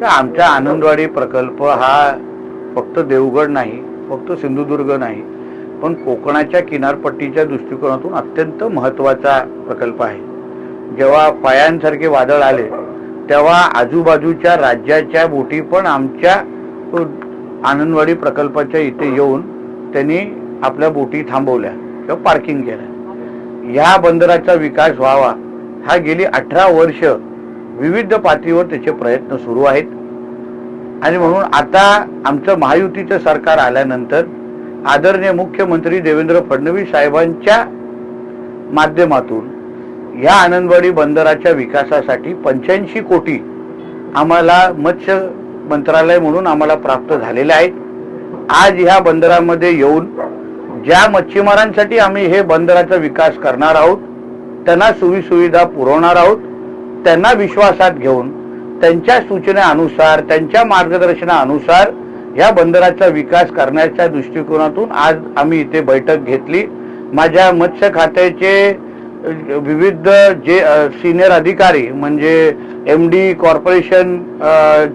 तर आमचा आनंदवाडी प्रकल्प हा फक्त देवगड नाही, फक्त सिंधुदुर्ग नाही, पण कोकणाच्या किनारपट्टीच्या दृष्टिकोनातून अत्यंत महत्त्वाचा प्रकल्प आहे. जेव्हा पायांसारखे वादळ आले तेव्हा आजूबाजूच्या राज्याच्या बोटी पण आमच्या आनंदवाडी प्रकल्पाच्या इथे येऊन त्यांनी आपल्या बोटी थांबवल्या किंवा पार्किंग केलं. ह्या बंदराचा विकास व्हावा हा गेली 18 वर्ष विविध पातळीवर त्याचे प्रयत्न सुरू आहेत. आणि म्हणून आता आमचं महायुतीचं सरकार आल्यानंतर आदरणीय मुख्यमंत्री देवेंद्र फडणवीस साहेबांच्या माध्यमातून या आनंदवाडी बंदराच्या विकासासाठी 85 कोटी आम्हाला मत्स्य मंत्रालय म्हणून आम्हाला प्राप्त झालेले आहेत. आज ह्या बंदरामध्ये येऊन ज्या मच्छीमारांसाठी आम्ही हे बंदराचा विकास करणार आहोत त्यांना सुविधा पुरवणार आहोत. त्यांना विश्वासात घेऊन त्यांच्या सूचनेनुसार त्यांच्या मार्गदर्शनानुसार या बंदराचा विकास करण्याच्या दृष्टिकोनातून आज आम्ही इथे बैठक घेतली. माझ्या मत्स्य खात्याचे विविध जे सिनियर अधिकारी म्हणजे MD कॉर्पोरेशन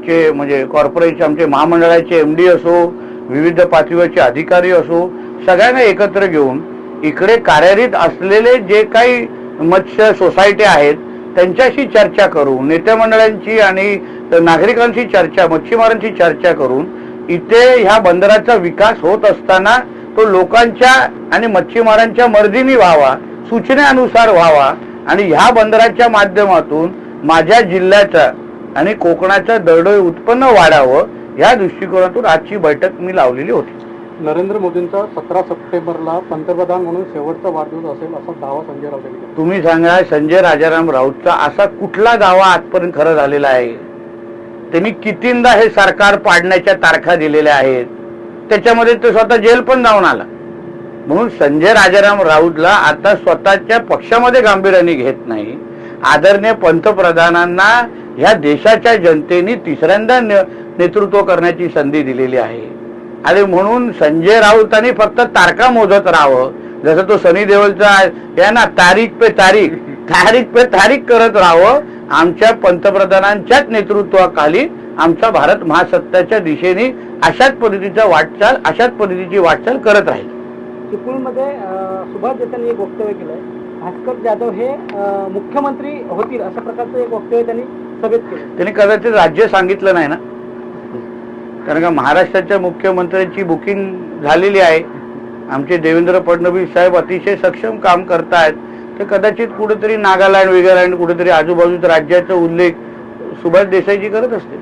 चे म्हणजे कॉर्पोरेशन आमचे महामंडळाचे MD असो, विविध पातळीवरचे अधिकारी असो, सगळ्यांना एकत्र घेऊन इकडे कार्यरत असलेले जे काही मत्स्य सोसायटी आहेत त्यांच्याशी चर्चा करून, नेते मंडळांची आणि नागरिकांशी चर्चा, मच्छीमारांची चर्चा करून इथे ह्या बंदराचा विकास होत असताना तो लोकांच्या आणि मच्छीमारांच्या मर्जीने व्हावा, सूचनेनुसार व्हावा आणि ह्या बंदराच्या माध्यमातून माझ्या जिल्ह्याचा आणि कोकणाचा दरडोई उत्पन्न वाढावं या दृष्टिकोनातून आजची बैठक मी लावलेली होती. नरेंद्र मोदींचा 17 सप्टेंबरला पंतप्रधान म्हणून शेवटचा वाढदिवस असेल असा दावा संजय राऊत यांनी केला. तुम्ही सांगा, संजय राजाराम राऊतचा असा कुठला दावा आजपर्यंत खरं झालेला आहे? त्यांनी कितींदा हे सरकार पाडण्याच्या तारखा दिलेल्या आहेत, त्याच्यामध्ये तो स्वतः जेल पण जाऊन आला. म्हणून संजय राजाराम राऊतला आता स्वतःच्या पक्षामध्ये गांभीर्याने घेत नाही. आदरणीय पंतप्रधानांना ह्या देशाच्या जनतेने तिसऱ्यांदा नेतृत्व करण्याची संधी दिलेली आहे. आणि म्हणून संजय राऊतांनी फक्त तारखा मोजत राहावं, जसं तो सनी देओलचा आहे ना, तारीख पे तारीख करत राहावं. आमच्या पंतप्रधानांच्याच नेतृत्वाखाली आमचा भारत महासत्ताच्या दिशेने अशाच पद्धतीची वाटचाल करत राहील. चिपळूणमध्ये सुभाष देसाईंनी एक वक्तव्य केलंय, भास्कर जाधव हे मुख्यमंत्री होतील अशा प्रकारचं एक वक्तव्य त्यांनी सभेत केलं. त्यांनी कदाचित राज्य सांगितलं नाही ना, कारण का महाराष्ट्राच्या मुख्यमंत्र्यांची बुकिंग झालेली आहे. आमचे देवेंद्र फडणवीस साहेब अतिशय सक्षम काम करतायत. ते कदाचित कुठेतरी नागालँड कुठेतरी आजूबाजूच्या राज्याचा उल्लेख सुभाष देसाईजी करत असतील.